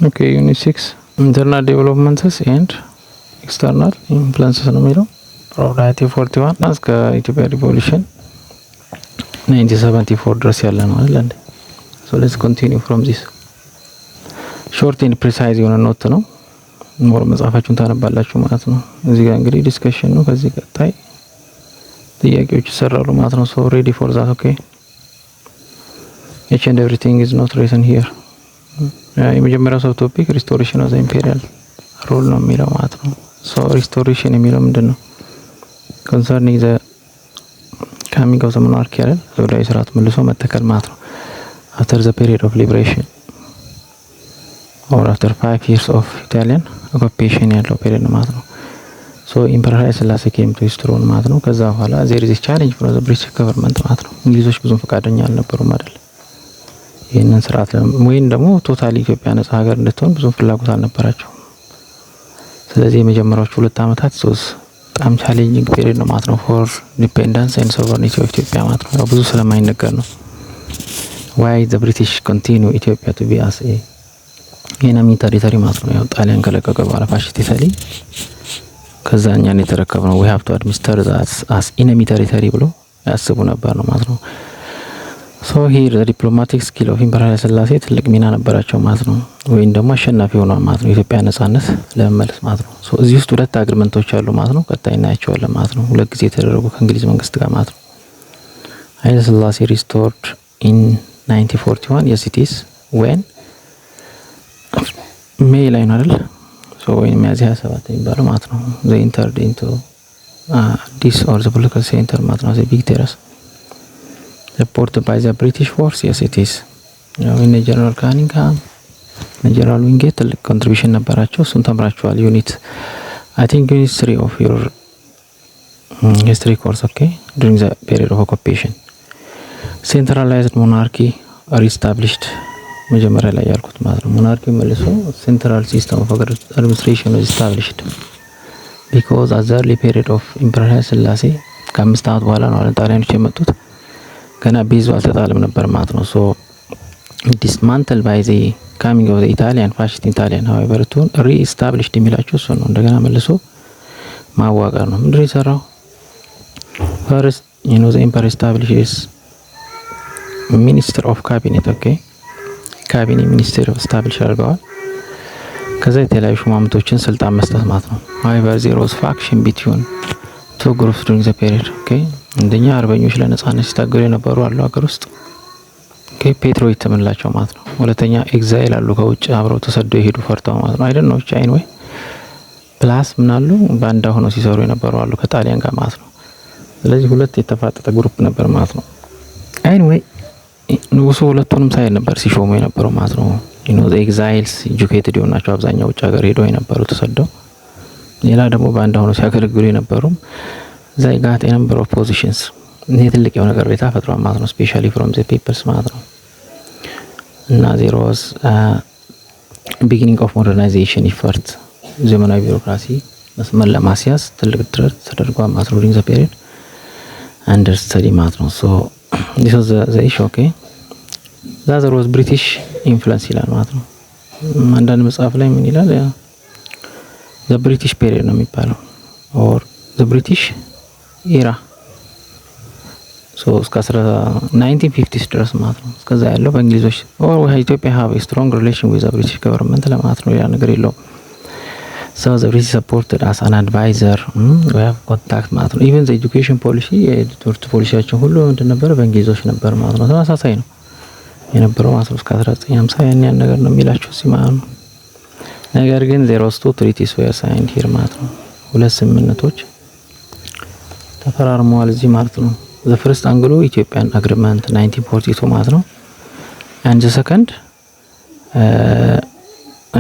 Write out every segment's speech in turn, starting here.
Okay, Unit 6 Internal Developments and External Influences ነው የሚለው from 1941 እስከ ኢትዮጵያ ሪቮሉሽን 1974 ድረስ ያለ ነው አይደል እንዴ? So let's continue from this short and precise የሆነ ኖት ነው። ሞር መጽሐፋችሁን ታነባላችሁ ማለት ነው። እዚህ ጋር እንግዲህ ዲስከሽን ነው። ከዚህ ቀጣይ ጥያቄዎች ይሰራሉ ማለት ነው። So ready for that, okay? Each and everything is not written here. የመጀመሪያው ሰብ ቶፒክ ሪስቶሬሽን ኦፍ ኢምፔሪያል ሩል ነው የሚለው ማለት ነው። ሶ ሪስቶሬሽን የሚለው ምንድነው? ኮንሰርኒንግ ዘ ካሚንግ ኦፍ ዘ ሞናርኪ አይደል? ዘውዳዊ ስርዓት መልሶ መተከል ማለት ነው። አፍተር ዘ ፔሪድ ኦፍ ሊበሬሽን ኦር አፍተር 5 years ኦፍ ኢታሊያን ኦኩፔሽን ያለው ፔሪድ ነው ማለት ነው። ሶ ኢምፐረር ኃይለ ሥላሴ ኬም ቱ ስትሮን ማለት ነው። ከዛ በኋላ ዜር ኢዝ ቻሌንጅ ፍሮም ዘ ብሪቲሽ ገቨርንመንት ማለት ነው። እንግሊዞች ብዙም ፈቃደኛ አልነበሩም አይደል? ይሄንን ስርዓት ወይን ደግሞ ቶታሊ ኢትዮጵያ ነጻ ሀገር እንድትሆን ብዙ ፍላጎት አልነበራቸውም። ስለዚህ የመጀመሪያዎቹ 2 አመታት በጣም ቻሌንጂንግ ፔሪድ ነው ማለት ነው ፎር ዲፔንደንስ ኤንድ ሶቨሬኒቲ ኦፍ ኢትዮጵያ ማለት ነው። ብዙ ስለማይነገር ነው why the British continue Ethiopia to be as a enemy territory ማለት ነው። ያው ጣሊያን ከለቀቀ በኋላ ፋሽስት ኢታሊ ከዛኛን የተረከብነው we have to administer that as enemy territory ብሎ ያስቡ ነበር ነው ማለት ነው። ሶ ሂር ዘ ዲፕሎማቲክ ስኪል ኦፍ ኢምፐረር ኃይለ ሥላሴ ትልቅ ሚና ነበራቸው ማለት ነው። ወይም ደግሞ አሸናፊ ሆኗል ማለት ነው ኢትዮጵያ ነጻነት ለመመለስ ማለት ነው። ሶ እዚህ ውስጥ 2 አግሪመንቶች አሉ ማለት ነው። ቀጣይ እናያቸዋለን ማለት ነው። 2 ጊዜ የተደረጉ ከእንግሊዝ መንግስት ጋር ማለት ነው። ኃይለ ሥላሴ ሪስቶርድ ኢን 1941 yes it is when ሜይ ላይ ነው አይደል? ሶ ወይ ሚያዝያ 27 የሚባለው ማለት ነው። they entered into this or the political center ማለት ነው። big terrace supported by the British force yes it is in General Cunningham General Wingate ትልቅ contribution ነበራቸው። እሱን ተምራችኋል ዩኒት I think unit 3 of your history course, okay? During the period of occupation centralized monarchy are established መጀመሪያ ላይ ያልኩት ማለት ነው። ሞናርኪ መልሶ central system of administration was established because at the early period of Emperor ኃይለ ሥላሴ ከ5 ዓመት በኋላ ነው ጣሊያኖች የመጡት ገና ቤዙ አልተጣለም ነበር ማለት ነው። ሶ dismantled by the coming of the Italian fascist Italian however to re-established የሚላቸው እሱ ነው። እንደገና መልሶ ማዋቀር ነው። ምንድነው የሰራው? first the emperor establishes minister of cabinet, okay? ካቢኔ ሚኒስቴር establish አድርገዋል። ከዛ የተለያዩ ሹማምንቶችን ስልጣን መስጠት ማለት ነው። however there was faction between two groups during the period, okay? እንደኛ አርበኞች ለነጻነት ሲታገሉ የነበሩ አሉ ሀገር ውስጥ okay? ፔትሮይት ተመላቸው ማለት ነው። ሁለተኛ ኤግዛይል አሉ ከውጭ አብረው ተሰደው ይሄዱ ፈርተው ማለት ነው። አይደል ነው ቻይን ወይ ፕላስ ምን አሉ ባንዳ ሆነው ሲሰሩ የነበሩ አሉ ከጣሊያን ጋር ማለት ነው። ስለዚህ 2 የተፋጠጠ ግሩፕ ነበር ማለት ነው። anyway ንጉሱ ሁለቱንም ሳይል ነበር ሲሾሙ የነበረው ማለት ነው። the exiles educated የሆናቸው አብዛኛው ውጭ ሀገር ሄደው የነበሩ ተሰደው ሌላ ደግሞ ባንዳ ሆነው ሲያገለግሉ የነበሩም they got a number of positions ይሄ ትልቅ የሆነ ቅሬታ ፈጥሯል ማለት ነው። especially from the peoples ማለት ነው። እና there was beginning of modernization effort ዘመናዊ ቢሮክራሲ መስመር ለማስያዝ ትልቅ ጥረት ተደርጓል ማለት ነው during the period under study ማለት ነው። so this was the issue, okay? there was British influence ይላል ማለት ነው። አንዳንድ መጽሐፍ ላይ ምን ይላል? the British period ነው የሚባለው or the British era so እስከ 1950s ድረስ ማለት ነው። እስከዛ ያለው በእንግሊዞች or ኢትዮጵያ have a strong relation with the British government ለማለት ነው። ያ ነገር የለውም። so the British supported as an advisor we have contact ማለት ነው። even the education policy የትምህርት ፖሊሲያቸው ሁሉ እንደነበረ በእንግሊዞች ነበር ማለት ነው። ተመሳሳይ ነው የነበረው ማለት ነው እስከ 1950 ያን ነገር ነው የሚላቸው እዚህ ማለት ነው። ነገር ግን there was 2 treaties were signed here ማለት ነው። 2 ስምምነቶች ተፈራርመዋል እዚህ ማለት ነው። the first Anglo Ethiopian agreement 1942 ማለት ነው and the second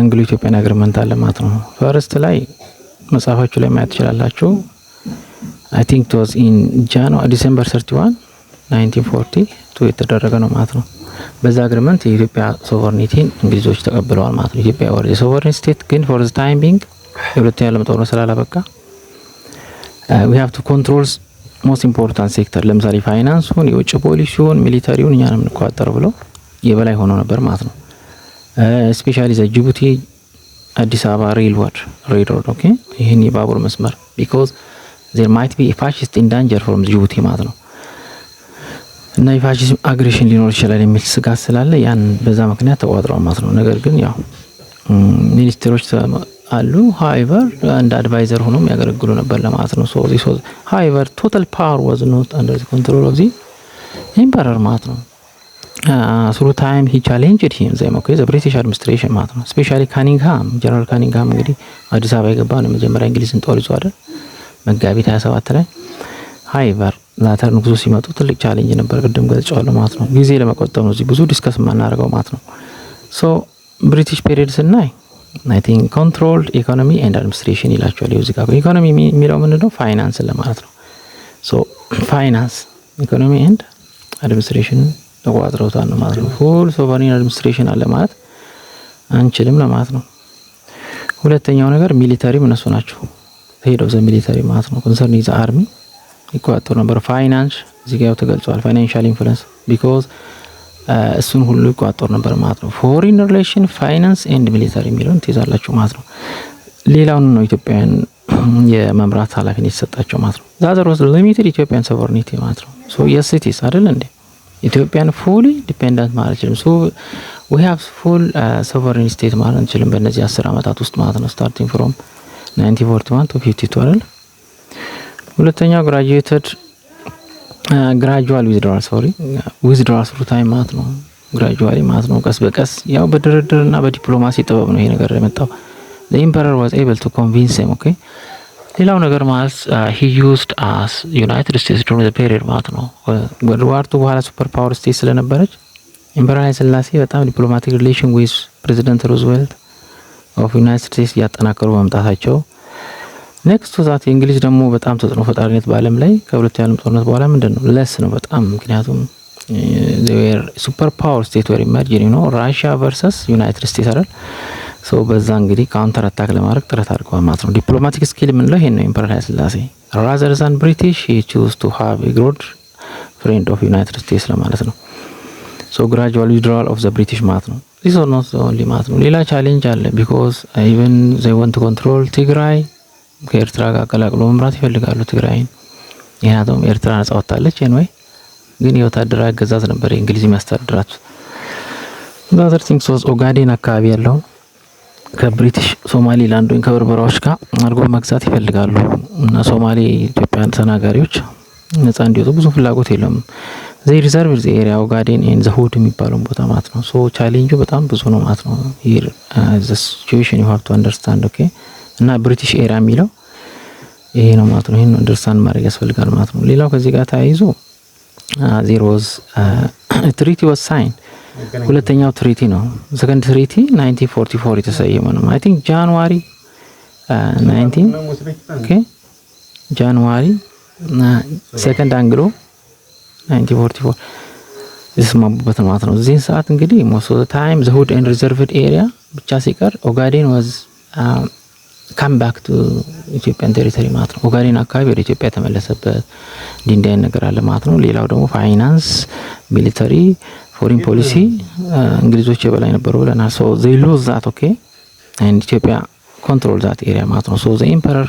Anglo Ethiopian agreement አለ ማለት ነው። first ላይ መጽሐፋችሁ ላይ ማየት ትችላላችሁ። I think it was in December 31 1942 የተደረገ ነው ማለት ነው። በዛ አግሪመንት የኢትዮጵያ ሶቨሬኒቲን እንግሊዞች ተቀብለዋል ማለት ነው። ኢትዮጵያ ወር የሶቨሬን ስቴት ግን for the time being የሁለተኛ ዓለም ጦርነት ስላላበቃ we have to control most important sector ለምሳሌ ፋይናንሱን፣ የውጭ ፖሊሲውን፣ ሚሊታሪውን እኛ ነው የምንቆጣጠረው ብለው የበላይ ሆኖ ነበር ማለት ነው። ስፔሻሊ ዘ ጅቡቲ አዲስ አበባ ሬልሮድ ኦኬ ይህን የባቡር መስመር ቢኮዝ ዜር ማይት ቢ ፋሽስት ኢን ዳንጀር ፍሮም ጅቡቲ ማለት ነው እና የፋሽስም አግሬሽን ሊኖር ይችላል የሚል ስጋት ስላለ ያን በዛ ምክንያት ተቋጥሯል ማለት ነው። ነገር ግን ያው ሚኒስትሮች አሉ ሃይቨር እንደ አድቫይዘር ሆኖም ያገለግሉ ነበር ለማለት ነው። ሶ ዚስ ዋዝ ሃይቨር ቶታል ፓወር ዋዝ ኖት አንደር ዘ ኮንትሮል ኦፍ ዚ ኢምፐረር ማለት ነው። ስሩ ታይም ሂ ቻሌንጅድ ሂም ዘ ብሪቲሽ አድሚኒስትሬሽን ማለት ነው። ስፔሻሊ ካኒንግሃም ጀነራል ካኒንግሃም እንግዲህ አዲስ አበባ የገባ ነው መጀመሪያ እንግሊዝን ጦር ይዞ አይደል መጋቢት 27 ላይ ሃይቨር ላተር ንጉሱ ሲመጡ ትልቅ ቻሌንጅ ነበር። ቅድም ገልጫለሁ ማለት ነው። ጊዜ ለመቆጠብ ነው እዚህ ብዙ ዲስከስ ማናደርገው ማለት ነው። ሶ ብሪቲሽ ፔሪድ ስናይ አይ ቲንክ ኮንትሮልድ ኢኮኖሚ ኤንድ አድሚኒስትሬሽን ይላቸዋል። እዚህ ጋር ኢኮኖሚ የሚለው ምንድነው? ፋይናንስ ለማለት ነው። ሶ ፋይናንስ ኢኮኖሚ ኤንድ አድሚኒስትሬሽን ተቋጥረውታል ነው ማለት ነው። ፉል ሶቨሬን አድሚኒስትሬሽን አለ ማለት አንችልም ለማለት ነው። ሁለተኛው ነገር ሚሊታሪም እነሱ ናቸው ሄድ ኦፍ ዘ ሚሊታሪ ማለት ነው። ኮንሰርኒንግ ዘ አርሚ ይቋጠሩ ነበር። ፋይናንስ እዚህ ጋር ተገልጿል። ፋይናንሻል ኢንፍሉዌንስ ቢኮዝ እሱን ሁሉ ይቋጠሩ ነበር ማለት ነው። ፎሪን ሪሌሽን ፋይናንስ ኤንድ ሚሊታሪ የሚለውን ትይዛላችሁ ማለት ነው። ሌላውን ነው ኢትዮጵያን የመምራት ኃላፊነት የተሰጣቸው ማለት ነው። ዛዘር ወስ ሊሚትድ ኢትዮጵያን ሶቨሬኒቲ ማለት ነው። ሶ የስ ኢት ኢዝ አይደል እንዴ ኢትዮጵያን ፉሊ ዲፔንደንት ማለት አይችልም። ሶ ዊ ሃቭ ፉል ሶቨሬን ስቴት ማለት አንችልም በእነዚህ 10 አመታት ውስጥ ማለት ነው። ስታርቲንግ ፍሮም 1941 to 52 አይደል። ሁለተኛው ግራጁዋል ዊዝድራል ስሩ ታይም ማለት ነው። ግራጁዋሊ ማለት ነው ቀስ በቀስ ያው በድርድርና በዲፕሎማሲ ጥበብ ነው ይሄ ነገር የመጣው። the emperor was able to convince him okay ሌላው ነገር ማለት he used as United States during the period ማለት ነው። ወርልድ ዋር ቱ በኋላ ሱፐር ፓወር ስቴት ስለነበረች ኢምፐረር ኃይለ ሥላሴ በጣም ዲፕሎማቲክ ሪሌሽን ዊዝ ፕሬዚደንት ሩዝቬልት ኦፍ ዩናይትድ ስቴትስ እያጠናከሩ መምጣታቸው ኔክስት ቱ ዛት እንግሊዝ ደግሞ በጣም ተጽዕኖ ፈጣሪነት በዓለም ላይ ከሁለተኛው ዓለም ጦርነት በኋላ ምንድነው ለስ ነው በጣም ምክንያቱም they were super power state were emerging you know Russia versus United States አይደል ሶ በዛ እንግዲህ ካውንተር አታክ ለማድረግ ጥረት አድርገዋል ማለት ነው። ዲፕሎማቲክ ስኪል ምን ነው ይሄን ነው ኢምፐረር ኃይለ ሥላሴ rather than British he chose to have a good friend of United States ለማለት ነው። ሶ gradual withdrawal of the British ማለት ነው። this is not the only ማለት ነው። ሌላ ቻሌንጅ አለ because even they want to control ትግራይ ከኤርትራ ጋር ቀላቅሎ መምራት ይፈልጋሉ ትግራይን። ምክንያቱም ኤርትራ ነጻ ወጣለች anyway ግን የወታደራዊ አገዛዝ ነበር እንግሊዝ የሚያስተዳድራት። ዛዘር ቲንግስ ዋዝ ኦጋዴን አካባቢ ያለው ከብሪቲሽ ሶማሊላንድ ወይም ከበርበራዎች ጋር አድርጎ መግዛት ይፈልጋሉ እና ሶማሌ ኢትዮጵያን ተናጋሪዎች ነጻ እንዲወጡ ብዙ ፍላጎት የለም። they reserve the area ኦጋዴን and the hood የሚባለው ቦታ ማለት ነው። ሶ ቻሌንጁ በጣም ብዙ ነው ማለት ነው። here the situation you have to understand okay እና ብሪቲሽ ኤራ የሚለው ይሄ ነው ማለት ነው። ይሄን አንደርስታንድ ማድረግ ያስፈልጋል ማለት ነው። ሌላው ከዚህ ጋር ተያይዞ there was treaty was signed ሁለተኛው ትሪቲ ነው። ሰከንድ ትሪቲ 1944 የተሰየመ ነው። አይ ቲንክ ጃንዋሪ 19 ኦኬ ጃንዋሪ ሰከንድ አንግሎ 1944 የተስማሙበት ማለት ነው። እዚህ ሰዓት እንግዲህ most of the time the hood and reserved area ብቻ ሲቀር ኦጋዴን was come back to ኢትዮጵያን ቴሪቶሪ ማለት ነው። ኦጋዴን አካባቢ ወደ ኢትዮጵያ ተመለሰበት እንዲህ ነገር አለ ማለት ነው። ሌላው ደግሞ ፋይናንስ፣ ሚሊተሪ፣ ፎሪን ፖሊሲ እንግሊዞች የበላይ ነበሩ ብለናል። so they lose that okay and ኢትዮጵያ control that area ማለት ነው። so the emperor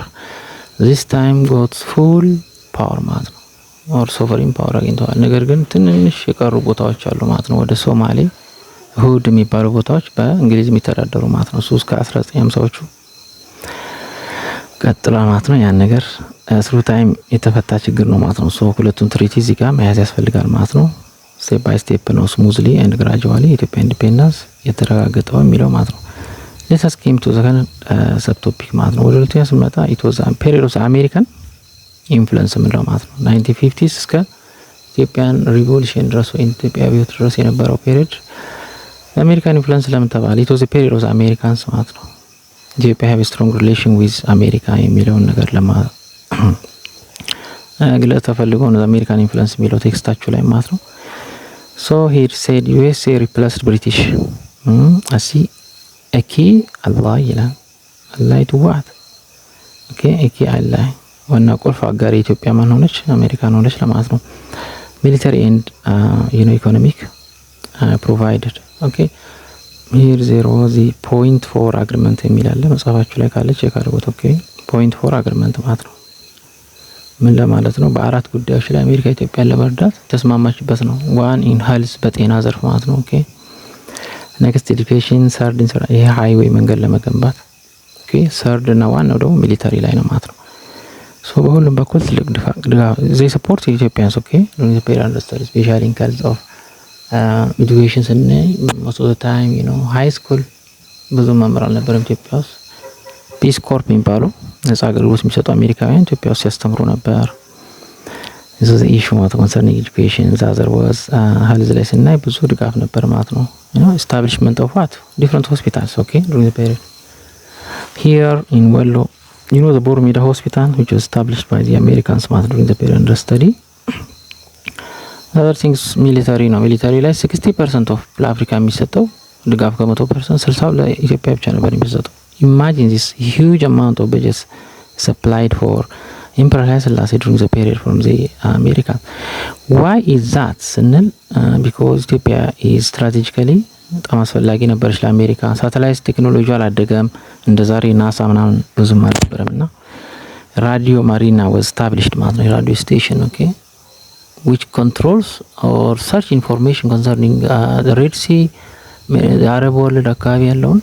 this time got full power ማለት ነው or sovereign power አግኝተዋል። ነገር ግን ትንሽ የቀሩ ቦታዎች አሉ ማለት ነው። ወደ ሶማሌ ሁድ የሚባሉ ቦታዎች በእንግሊዝ የሚተዳደሩ ማለት ነው። እስከ 1950ዎቹ ቀጥላ ማለት ነው። ያን ነገር ስሩ ታይም የተፈታ ችግር ነው ማለት ነው። ሶ ሁለቱን ትሪቲ እዚህ ጋር መያዝ ያስፈልጋል ማለት ነው። ስቴፕ ባይ ስቴፕ ነው ስሙዝሊ ኤንድ ግራጁዋሊ ኢትዮጵያ ኢንዲፔንደንስ የተረጋገጠው የሚለው ማለት ነው። ሌትስ አስ ኬም ቱ ዘ ሰብ ቶፒክ ማለት ነው። ወደ ሁለተኛ ስንመጣ ኢት ዋዝ ፔሪድ ኦፍ አሜሪካን ኢንፍሉዌንስ ምንለው ማለት ነው። 1950s እስከ ኢትዮጵያን ሪቮሉሽን ድረስ ወይ ኢትዮጵያ አብዮት ድረስ የነበረው ፔሪድ አሜሪካን ኢንፍሉዌንስ ለምን ተባለ? ኢት ዋዝ ፔሪድ ኦፍ አሜሪካንስ ማለት ነው። ኢትዮጵያ have a strong relation with America የሚለውን ነገር ግለጽ ተፈልጎ ነው አሜሪካን ኢንፍሉዌንስ የሚለው ቴክስታችሁ ላይ ማለት ነው። so he said USA replaced British as a key ally ይላል። ally to what okay a key ally ዋና ቁልፍ አጋር ኢትዮጵያ ማን ሆነች? አሜሪካን ሆነች ለማለት ነው። military and economic provided okay ሂር ዜሮ ዚ ፖይንት ፎር አግሪመንት የሚል አለ መጽሐፋችሁ ላይ ካለ ቼክ አድርጉት። ኦኬ ፖይንት ፎር አግሪመንት ማለት ነው ምን ለማለት ነው? በአራት ጉዳዮች ላይ አሜሪካ ኢትዮጵያን ለመርዳት ተስማማችበት ነው። ዋን ኢን ሄልዝ በጤና ዘርፍ ማለት ነው። ኦኬ ኔክስት ኤዱኬሽን፣ ሰርድ ይሄ ሃይዌይ መንገድ ለመገንባት ኦኬ፣ ሰርድ እና ዋናው ደግሞ ሚሊታሪ ላይ ነው ማለት ነው። ሶ በሁሉም በኩል ትልቅ ድጋፍ ዘይ ሰፖርት ኢትዮጵያንስ ኦኬ ዱሪንግ ዘ ፔሪድ አንደርስታንድ ስፔሻሊ ኢን ሄልዝ ኦፍ ኤዱኬሽን ስናይ ሞስት ኦፍ ዘ ታይም ዩ ኖ ሃይ ስኩል ብዙ መምህር አልነበረም ኢትዮጵያ ውስጥ። ፒስ ኮርፕ የሚባሉ ነጻ አገልግሎት የሚሰጡ አሜሪካውያን ኢትዮጵያ ውስጥ ሲያስተምሩ ነበር። እዚህ ኢሹ ማለት ኮንሰርኒንግ ኤዱኬሽን ዛዘር ዋዝ ሄልዝ ላይ ስናይ ብዙ ድጋፍ ነበር ማለት ነው። ዩ ኖ ኤስታብሊሽመንት ኦፍ ዋት ዲፍረንት ሆስፒታልስ ኦኬ ዱሪንግ ዘ ፔሪድ ሂር ኢን ወሎ ዩ ኖ ዘ ቦር ሜዳ ሆስፒታል which was established by the Americans ማለት during the period under study። other things ሚሊታሪ ነው። ሚሊታሪ ላይ 60% ኦፍ ለአፍሪካ የሚሰጠው ድጋፍ ከ100% 60 ለኢትዮጵያ ብቻ ነበር የሚሰጠው። Imagine this huge amount of budget supplied for Emperor Haile Selassie during the period from the America. Why is that? ስንል because ኢትዮጵያ is strategically በጣም አስፈላጊ ነበረች ለአሜሪካ። ሳተላይት ቴክኖሎጂ አላደገም እንደ ዛሬ ናሳ ምናምን ብዙም አልነበረምና ራዲዮ ማሪና was established ማለት ነው። ራዲዮ ስቴሽን ኦኬ which controls or search information concerning the Red Sea የአረብ ወርልድ አካባቢ ያለውን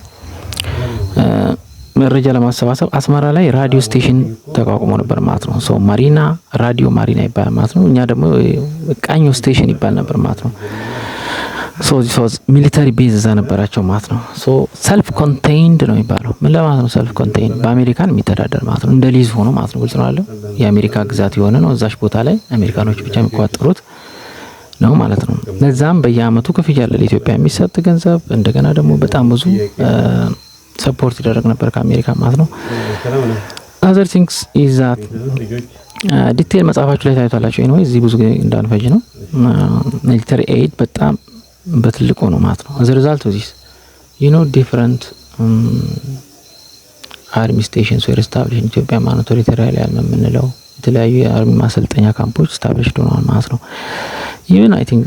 መረጃ ለማሰባሰብ አስመራ ላይ ራዲዮ ስቴሽን ተቋቁሞ ነበር ማለት ነው። ሶ ማሪና ራዲዮ ማሪና ይባላል ማለት ነው። እኛ ደግሞ ቃኞ ስቴሽን ይባል ነበር ማለት ነው። ሶ ሚሊታሪ ቤዝ እዛ ነበራቸው ማለት ነው። ሶ ሰልፍ ኮንቴይንድ ነው የሚባለው። ምን ለማለት ነው ሰልፍ ኮንቴይንድ? በአሜሪካን የሚተዳደር ማለት ነው። እንደ ሊዝ ሆኖ ማለት ነው። ግልጽ ነው አለው የአሜሪካ ግዛት የሆነ ነው። እዛች ቦታ ላይ አሜሪካኖች ብቻ የሚቆጣጠሩት ነው ማለት ነው። ለዛም በየአመቱ ክፍያ አለ ለኢትዮጵያ የሚሰጥ ገንዘብ። እንደገና ደግሞ በጣም ብዙ ሰፖርት ይደረግ ነበር ከአሜሪካ ማለት ነው። other things is that ዲቴል መጽሐፋችሁ ላይ ታዩታላችሁ። ኤኒዌይ እዚህ ብዙ እንዳንፈጅ ነው። ሚሊተሪ ኤድ በጣም በትልቁ ነው ማለት ነው። as a result of this you know different army stations were established in Ethiopia ማለት ቴሪቶሪያል የምንለው የተለያዩ የአርሚ ማሰልጠኛ ካምፖች established ሆነዋል ማለት ነው። even I think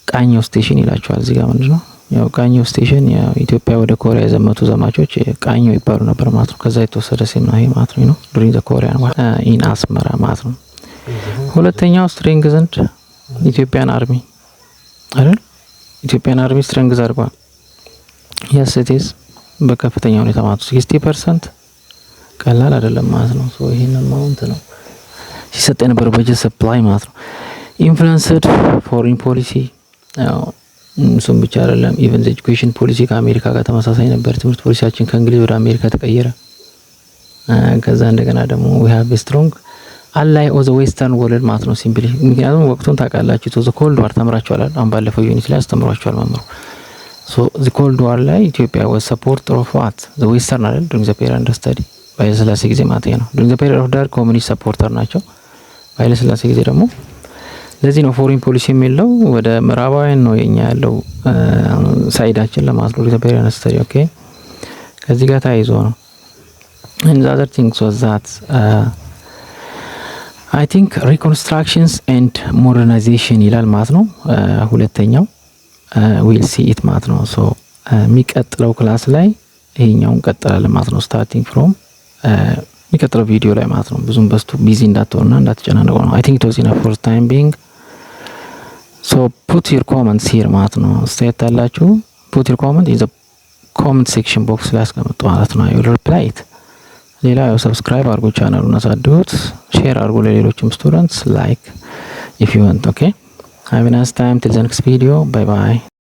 ቃኞ ስቴሽን ይላቸዋል እዚህ ጋር ምንድነው ያው ቃኞ ስቴሽን ያው ኢትዮጵያ ወደ ኮሪያ የዘመቱ ዘማቾች ቃኞ ይባሉ ነበር ማለት ነው። ከዛ የተወሰደ ስም ነው ይሄ ማለት ነው during the Korean war in አስመራ ማለት ነው። ሁለተኛው ስትሬንግዝንድ ኢትዮጵያን አርሚ አይደል? ኢትዮጵያን አርሚ ስትሬንግዝ አድርጓል። yes it is በከፍተኛ ሁኔታ ማለት 60% ቀላል አይደለም ማለት ነው። ሶ ይሄንን ማውንት ነው ሲሰጥ የነበረው በጀት ሰፕላይ ማለት ነው። ኢንፍሉዌንስድ ፎሬን ፖሊሲ ያው እሱም ብቻ አይደለም ኢቨን ኤጁኬሽን ፖሊሲ ከአሜሪካ ጋር ተመሳሳይ ነበር። ትምህርት ፖሊሲያችን ከእንግሊዝ ወደ አሜሪካ ተቀየረ። ከዛ እንደገና ደግሞ we have a strong ally of the western world ማለት ነው ሲምፕሊ። ምክንያቱም ወቅቱን ታውቃላችሁ to the cold war ተምራችኋል። አሁን ባለፈው ዩኒት ላይ አስተምሯችኋል መምህሩ። so the cold war ላይ ኢትዮጵያ was support of what the western አይደል during the period under study ኃይለ ሥላሴ ጊዜ ማለት ነው። during the period of dark communist supporter ናቸው ኃይለ ሥላሴ ጊዜ ደግሞ። ለዚህ ነው ፎሬን ፖሊሲ የሚለው ወደ ምዕራባውያን ነው የኛ ያለው ሳይዳችን ለማለት ነው። ኢትዮጵያ ያነስተሪ ኦኬ ከዚህ ጋር ታይዞ ነው። and the other things was that I think reconstructions and modernization ይላል ማለት ነው። ሁለተኛው we'll see it ማለት ነው። so የሚቀጥለው ክላስ ላይ ይሄኛውን ቀጥላለን ማለት ነው። starting from የሚቀጥለው ቪዲዮ ላይ ማለት ነው። ብዙም በስቱ ቢዚ እንዳትሆኑና እንዳትጨናነቁ ነው። I think it was enough for time being. so put your comments here ማለት ነው። ስቴት አላችሁ put your comment in the comment section box ላይ አስቀምጡ ማለት ነው። I will reply it። ሌላ ያው ሰብስክራይብ አድርጉ፣ ቻናሉን አሳድጉት፣ ሼር አድርጉ ለሌሎችም ስቱደንትስ like if you want okay have a nice time till the next video bye bye